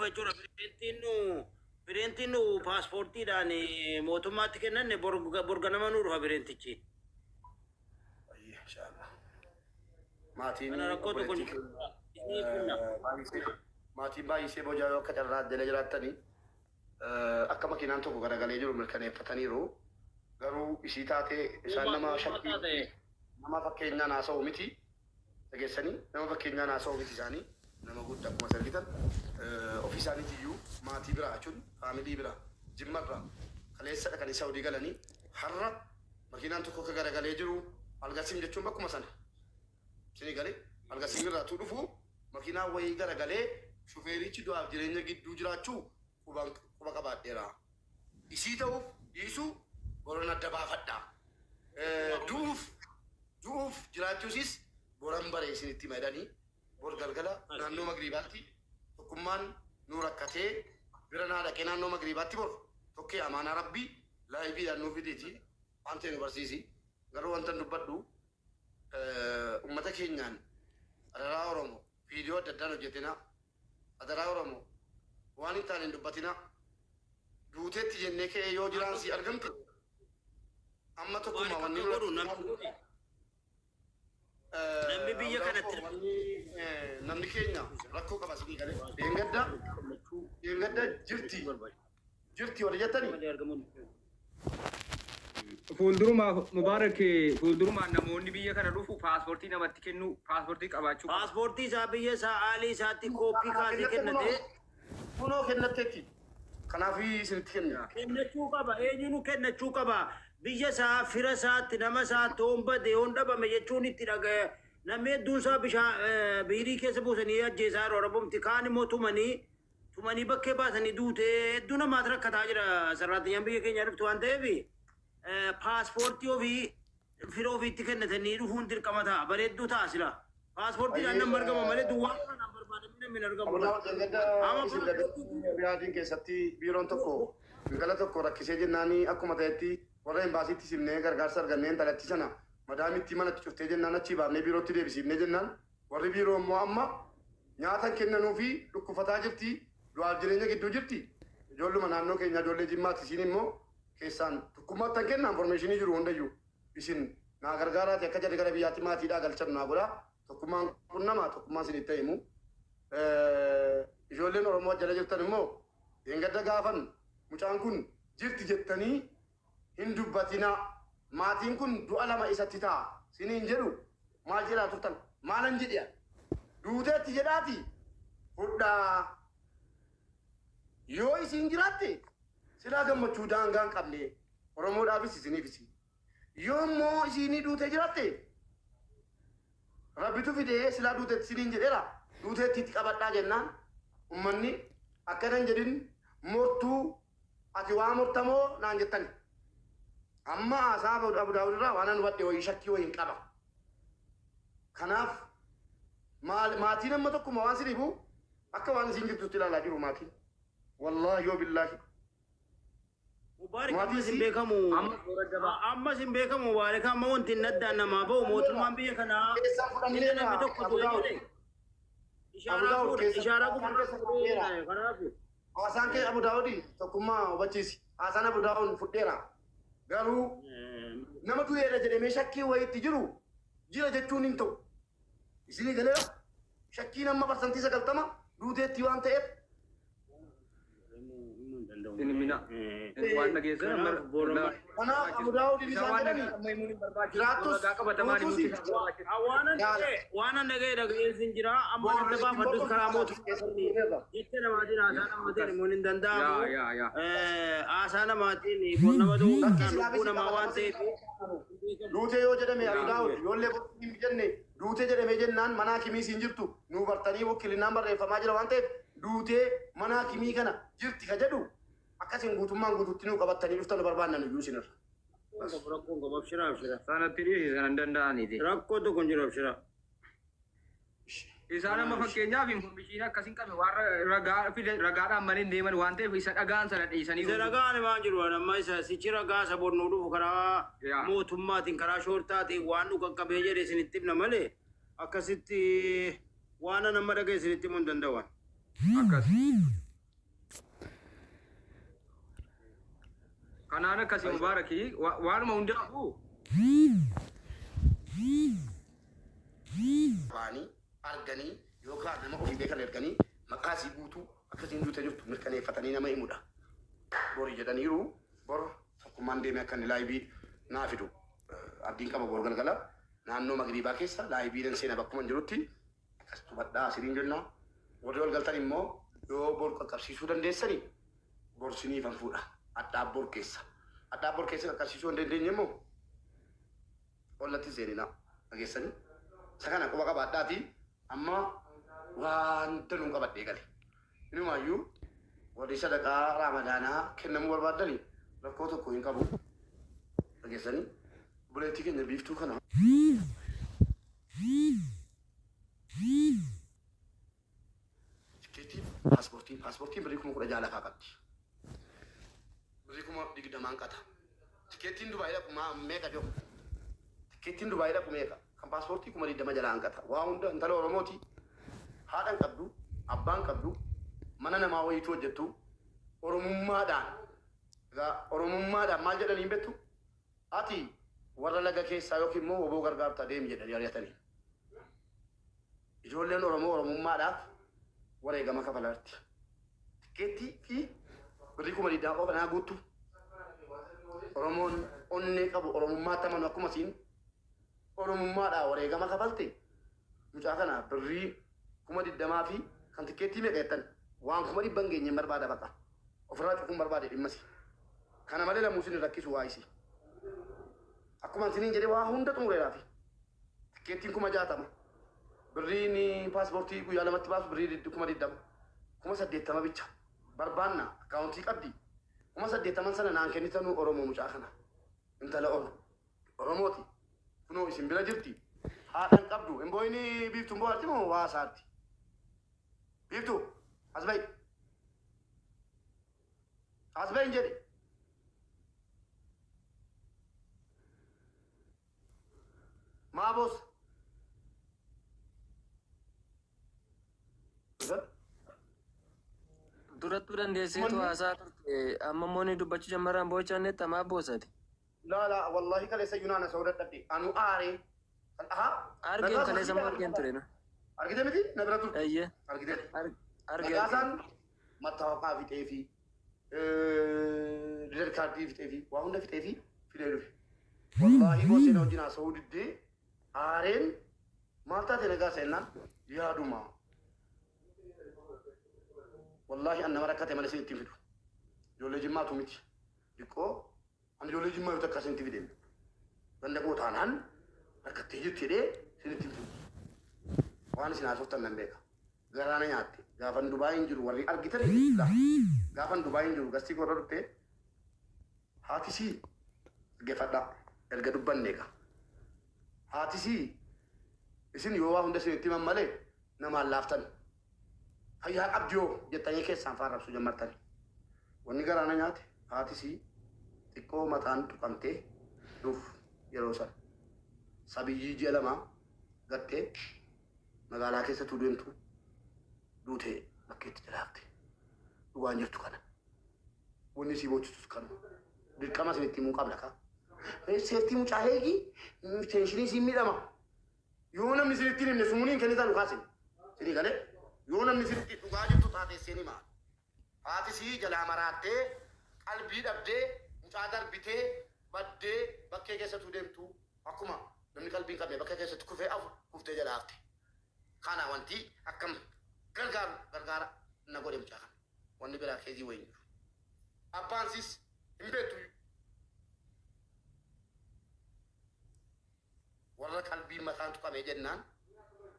dhufe jechuudha. Bireentinu paaspoortiidhaan mootummaatti kennanne borga nama nuu dhufa bireentichi. Maatiin maatiin baay'isee bojaa akka carraa addeela jiraattanii akka makiinaan tokko garagalee jiru mirkaneeffataniiru. Garuu isii taatee isaan nama shakkii nama fakkeenyaan haasa'u miti. Dhageessanii nama fakkeenyaan haasa'u miti isaanii nama guddaa akkuma sargitan ofii isaaniitiyyuu maatii biraa jechuun faamilii biraa jimmarraa kaleessadha kan Saawudii galanii har'a makiinaan tokko akka garagalee jiru algasiim jechuun bakkuma sana. Sini galee algasiim irraatuu dhufu makiinaan wayii garagalee shufeerichi du'aaf jireenya gidduu jiraachuu quba qabaadheera. Isii ta'uuf dhiisuu boran adda baafadhaa. Du'uuf jiraachuusis boran baree isinitti madanii bor galgala naannoo magriibaatti tokkummaan nu rakkatee bira naa dhaqee naannoo magriibaatti bor tokkee amaanaa rabbii laayibiidhaan nuuf fideeti waan ta'e nu barsiisi. Garuu wanta dubbadhu ummata keenyaan adaraa Oromoo viidiyoo adda addaan hojjetina. Adaraa Oromoo waan hin taane hin dubbatina. Duuteetti jennee ka'ee yoo jiraan si argamte amma tokkummaa wanni godhu namni biyya kanatti namni keenya rakkoo qaba sidii galee deengadda jirti wal jettanii fuuldurumaan namoonni biyya kana dhufu paaspoortii namatti kennu paaspoortii qabaachuu paaspoortii isaa biyya isaa haalii isaatti kooppii kaasee kennate kunoo kennateetti kanaaf isinitti kenna kennachuu qaba eenyuun kennachuu qaba biyya isaa fira isaatti nama isaa toomba deewoon dhabame jechuun itti dhaga'e namni hedduun isaa bishaan biirii keessa buusanii ajjeesaa yeroo rabumti kaan immoo tumanii bakkee baasanii duutee hedduu namaatti rakkataa jira sarraatiyyaan biyya keenya dhuftu waan ta'eef paaspoortii ofii fira ofiitti kennatanii dhufuun dirqama ta'a bareedduu ta'a sila paaspoortiidhaan nama argama malee duwwaa kanaan barbaadamee namni argamu. Riyaadiin keessatti biiroon tokko gala tokko rakkisee jennaanii akkuma ta'etti warra embaasiitti simnee gargaarsa arganneen talatti sana madaamitti manatti cuftee jennaan achii baafnee biirootti deebisiifnee jennaan warri biiroo immoo amma nyaatan kennanuu fi dhukkufataa jirti du'aaf jireenya gidduu jirti ijoolluma naannoo keenya ijoollee jimmaatti isiin immoo keessaan tokkummaattan kennaa informeeshinii jiru hundayyuu isin naa gargaaraati akka jedhe gara biyyaatti maatiidhaa galchan naa godhaa tokkummaan kun nama tokkummaan isin itti himu ijoolleen Oromoo jala jirtan immoo deengadda gaafan mucaan kun jirti jettanii hin dubbatina maatiin kun du'a lama isatti ta'a siniin jedhu maal jedhaa turtan maalan jedhiya duuteetti jedhaati fudhaa yoo isin jiraatte silaa gammachuu daangaan qabne Oromoodhaafis isiniifis yoo immoo isinii duutee jiraatte rabbitu fidee silaa duuteetti siniin jedheera duuteetti itti qabadhaa jennaan ummanni akkanan jedhin mortuu ati waa mortamoo naan jettani amma haasaa Abu Daawud irraa waan an wadde wayii shakkii wayiin qaba. Kanaaf maatiin amma tokkuma waan siniifu akka waan isin jirtutti ilaalaa jiru maatiin. Wallaahi yoo billaahi. Ammas hin beekamu waan amma wanti hin addaan namaa bahu mootummaan biyya kanaa inni namni tokko du'e ishaaraa guddaa kanaaf. Haasaan kee Abu Daawud tokkummaa hubachiisi. Haasaan Abu Daawud fudheera. Garuu nama du'eera jedhamee shakkii wayiitti jiru jira jechuun hin ta'u. Isinii galee shakkiin amma parsantii 90 duuteetti waan ta'eef. waan dhageessan kanaaf Abu Daawud isaan jedhani jiraattus waan an dhaga'eessin jira amma adda baafadus karaa mootummaa jettee namaatiin haasaa namaatiin immoo hin danda'amu haasaa namaatiin kun nama lubbuu namaa waan ta'eef duutee yoo jedhame Abu Daawud yoollee hin jenne duutee jedhame jennaan mana hakimii siin jirtu nu bartanii wakkilinaan barreeffamaa jira waan ta'eef duutee mana hakimii kana jirti ka jedhu akkasin guutummaan guututti nu qabattanii dhuftan barbaannan iyyuu sinirra. Rakkoon qaba abshira. Sanatti dhiyeessi kan hin danda'aniiti. Rakkootu kun jira abshira. Isaan amma fakkeenyaaf informeeshinii akkasiin qabe waan ragaadhaan malee deeman waan ta'eef isa dhagaan sana dhiisanii. Isa dhagaan waan jiru amma isa sichi ragaa isa bornuu dhufu karaa mootummaatiin karaa shoortaatiin waan nu qaqqabee jedhe isinitti himna malee akkasitti waan nama dhaga'e isinitti himuu hin danda'an. Akkas. Kanaan akkasii mubaarakii waanuma hundaa'u. Baanii arganii yookaan nama ofii beekan erganii maqaa isii guutuu akkasiin duute jirtu mirkaneeffatanii nama himudha. Borii jedhaniiru bor tokkummaan deemee akka inni laayibii naa fidu. Abdiin qaba bor galgala naannoo Magriibaa keessa laayibiidhaan seena bakkuma jirutti akkas tubadhaa asiriin jennaa. Warri ol galtan immoo yoo bor qaqqabsiisuu dandeessanii bor siniifan fuudha. Addaabboor keessa. Addaabboor keessa qaqqabsiisuu hin dandeenye immoo ollatti seeninaa dhageessanii. Isa kana quba qabaadhaati amma waan danuun qabadhee gale. Inumaayyuu warri sadaqaa Ramadaanaa kennamuu barbaadanii rakkoo tokko hin qabu. Dhageessanii buleettii keenya biiftuu kana. Paaspoortiin birrii 10,000 lafaa qabdi. Birrii 20,000 qata. Tikeettiin Dubaayii dhaqu meeqa jiru? Tikeettiin Dubaayii dhaqu meeqa? Kan paaspoortii 20,000 jalaa hanqata. Waa hunda intala Oromooti. Haadhaan qabdu, abbaan qabdu, mana namaa wayiitu hojjettu. Oromummaadhaan. Egaa Oromummaadhaan maal jedhanii hin beektu? Ati warra laga keessaa yookiin immoo oboo gargaartaa deemi jedhanii ari'atanii. Ijoolleen Oromoo Oromummaadhaaf wareegama kafalaarti. Tikeettii fi birrii 20,000 qofa naa guuttu. Oromoon onnee qabu Oromummaatti amanu akkuma siin Oromummaadhaa wareegama kafalte. Mucaa kana birrii 20,000 fi kan tikeettii meeqa jettan waan 100,000 geenye barbaada baqa. Ofirraa cufuun barbaade dhimmasi. Kana malee lamuu sin rakkisu waa isi. Akkuma isiniin jedhee waa hunda xumureedhaafi. Tikeettiin 60,000. Birriin paaspoortii guyyaa lamatti baasu birrii 20,000. 80,000 bicha. Barbaanna akkaawuntii qabdi. 80,000 sana naan kennitanuu Oromoo mucaa kana. Intala Oromooti. Kunoo isin bira jirti. Haadhaan qabdu. Hin boo'ini biiftuun bohaarti moo waa isaatti? Biiftuu as ba'i. As ba'i hin jedhe. Maa boosa? Durattuu dandeessitu haasaa turte amma mooni dubbachuu jammarraan boo'ichaan tamaa boosati. La wallahi kaleessa yuunaan asoo dadhabde anu aaree kan dhahaa. Argeen kaleessa moo argeen ture na? Argite miti na bira turte. Eeyyee. Argite. Argeen. Nagaasaan mattaawaqaa fixee fi rider kaardii fixee fi waa hunda fixee fi fidee dhufe. Wallahi booseen wajjin haasa'uu diddee aareen maal taate nagaasa jennaan yaaduma. Wallahi an nama rakkate malee isin ittiin fidu. Ijoollee jimmaatu miti. Diqqoo an ijoollee jimmaa yoo takka isin itti fideen. Ganda qootaanaan rakkattee jirti jedhee isin ittiin fidu. Waan isin haasoftan nan beeka. Garaana nyaatte. Gaafan Dubaayin jiru warri argitan gaafan Dubaayin jiru gastii korra dhuftee haatisii geeffadhaa erga dubbanneeqa. Haatisii isin yoo waa hunda isin itti himan malee namaan laaftan. Hayyaa qabdiyoo jettanii keessaan faarrabsuu jammartani. Wanni garaana nyaate haatisii xiqqoo mataan tuqamtee dhuuf yeroo sana. Sabiyyii ji'a lamaa gattee magaalaa keessattuu deemtu duutee bakkeetti jalaafte. Dhugaan jirtu kana. Wanni sii boocisus kana. Dirqama isin itti himuu qabna kaa. Seeftii mucaa eegi teenshinii siin miidhama. Yoo namni isin ittiin himne sumuuniin kennitan dhukaasin. Sinii galee. Yoo namni sirriitti dhugaa jirtu taate seeni maal? Haati sii jalaa maraattee qalbii dhabdee mucaa darbitee baddee bakkee keessattuu deemtu akkuma namni qalbii qabne bakkee keessatti kufee kuftee jalaa hafte. Kana wanti akkam gargaara na godhe mucaa kana. Wanni biraa keezii wayin jiru. Abbaan siis hin beektu. Warra qalbii mataan tuqamee jennaan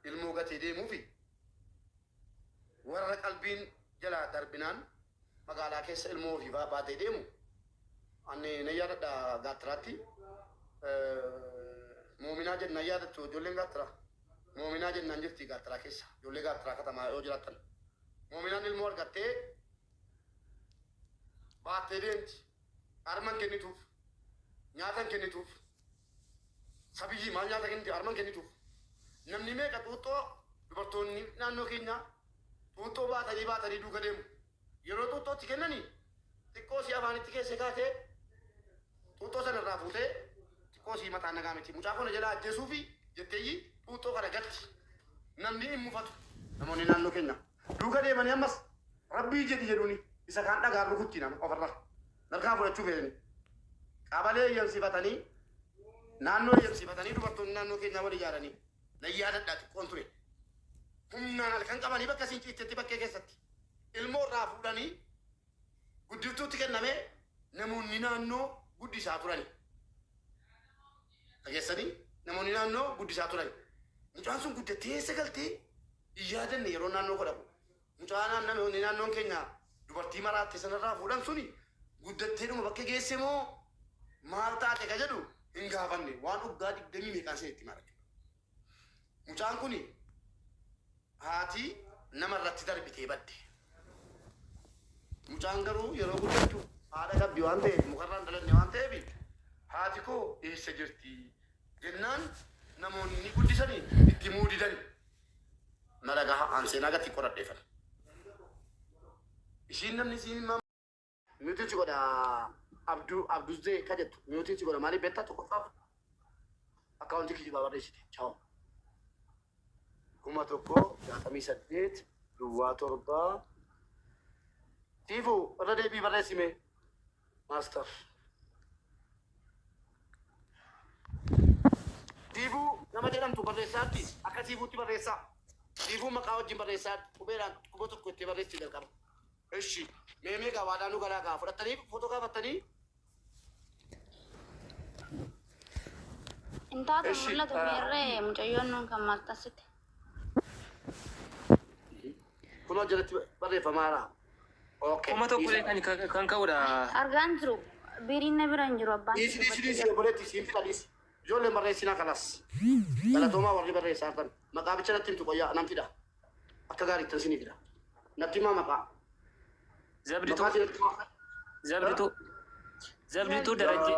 ilmoo gatee deemuufi. Warra qalbiin jalaa darbinaan magaalaa keessa ilmoo ofii baatee deemu ani na yaadadha gaattiraatti moominaa jennaan yaadattu ijoolleen gaattira moominaa jennaan jirti gaattiraa keessa ijoollee gaattiraa katamaa yoo jiraattan moominaan ilmoo argattee baattee deemti arman kennituuf nyaatan kennituuf sabiyyii maal nyaata kenniti arman kennituuf namni meeqa xuuxxoo dubartoonni naannoo keenyaa Tuuttoo baatanii duuka deemu. Yeroo tuuttootti kennanii xiqqoo si afaanitti keessa kaatee Puuxxoo sana irraa fuutee xiqqoo sii mataan nagaa miti. Mucaa kana jala ajjeesuu fi jetteeyyi puuxxoo kana gatti namni hin mufatu. Namoonni naannoo keenya duuka deemanii ammas rabbii jedhuuni isa kaan dhagaan rukutti nama ofirra narkaa fudhachuu fedhani. Qabalee eeyyamsiifatanii naannoo eeyyamsiifatanii dubartoonni naannoo keenyaa wal ijaaranii nayyaa dadhaa xiqqoon ture. Humnaan halkan qabanii bakka siin ciistetti bakkee keessatti ilmoo irraa fuudhanii guddiftuutti kennamee namoonni naannoo guddisaa turani. Dhageessanii namoonni naannoo guddisaa turani. Mucaan sun guddattee eessa galtee yaadanne yeroo naannoo godhamu. Mucaan namoonni naannoon keenya dubartii maraatte sanarraa fuudhan suni guddattee dhuma bakka geesse moo maal taate ka jedhu hin gaafanne waan dhuggaa 20 meeqaan seetti mara. Mucaan kuni haati nama irratti darbitee badde. Mucaan garuu yeroo guddattu haadha qabdi waan ta'eef mukarraan dhalanne waan ta'eef haati koo eessa jirti jennaan namoonni guddisanii itti muudidan nalagaa anseenaa gatti qoradheeffan. Ishiin namni siin miyuutichi godha abduzee ka jettu miyuutichi godha maaliif beektaa tokkoffaaf akkaawuntii kijibaa barreessite chaa'u. 1,168 duwwaa 7 Tifu, irra deebii barreessime maaster. Tifu nama jedhamtu barreessaatti akka tiifuutti barreessaa. Tiifuu maqaa wajjin barreessaa qubeedhaan quba tokko itti barreessi jalqaba. Eshi meemee gabaadhaa nu galaa gaa fudhattanii footoo kaafattanii. Intaatu mul'atu meerree mucayyoon nuun kan maaltaasitti. Kunoo jalatti barreeffamaadha. Kuma tokko kan ka'udha. Argaan jiru biriin na bira hin jiru abbaan. Dhiisi obboleetti siin fida dhiisi. Ijoolleen barreessinaa kanas. Galatoomaa warri barreessaa argan. Maqaa bicha natti himtu qoyyaa nam fida. Akka gaariittan sinii fida. Natti himaa maqaa. Zabdituu Darajjee.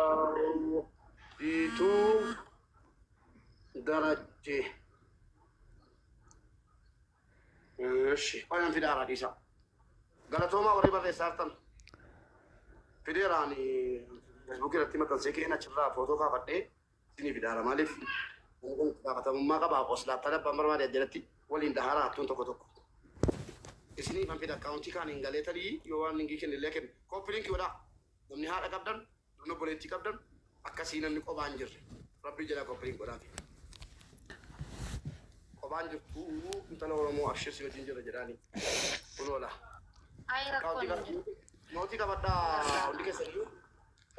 Zabdituu Darajjee. Eshi qoyaan fidaa raadhiisaa. Galatoomaa warri barreessaa artan. Fideeraan Feesbuukii irratti maxxansee keenya achirraa footoo kaafadhee isinii fidaara maaliif gaafatamummaa qabaa qoslaattaa dhabbaan barbaade jalatti waliin dhahaara hattuun tokko tokko. Isinii man fida akkaawuntii kaan hin galeetanii yoo waan linkii kennillee kennu koppiliinkii godhaa namni haadha qabdan namni obboleettii qabdan akkasii namni qophaa hin jirre rabbi jedhaa koppiliinkii godhaafi. Qophaa hin jirtu intala Oromoo abshirsi wajjin jira jedhaanii kun oola. Nootii qabadhaa hundi keessaniyyuu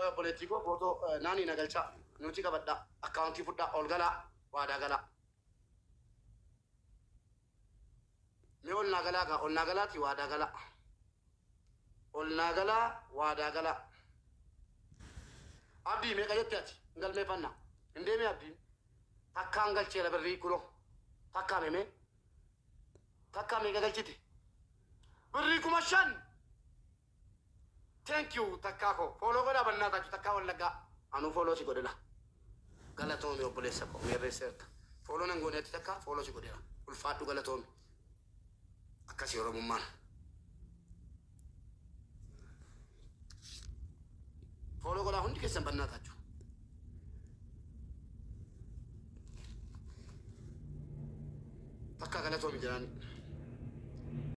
obboleettii koo footoo naanii nagalchaa nootii qabadhaa akkaawuntii fudhaa ol galaa waadaa galaa. Mee ol naa galaa gaa ol naa galaati waadaa galaa. Ol naa galaa waadaa galaa. Abdii meeqa jette ati hin galmeeffannaa hin deemee abdiin takkaan galcheera birrii kunoo takkaa meemee takkaa meeqa galchite birrii 5,000. Thank you takkaako follow godha bannaa tachu takkaa wallaggaa anu follow si godhela galatoomi obboleessa koo meerreesseerta follow nan gooneetti takkaa follow si godhela ulfaadhu galatoomi akkasii oromummaan follow godhaa hundi keessan bannaa tachu takkaa galatoomi jedhaani.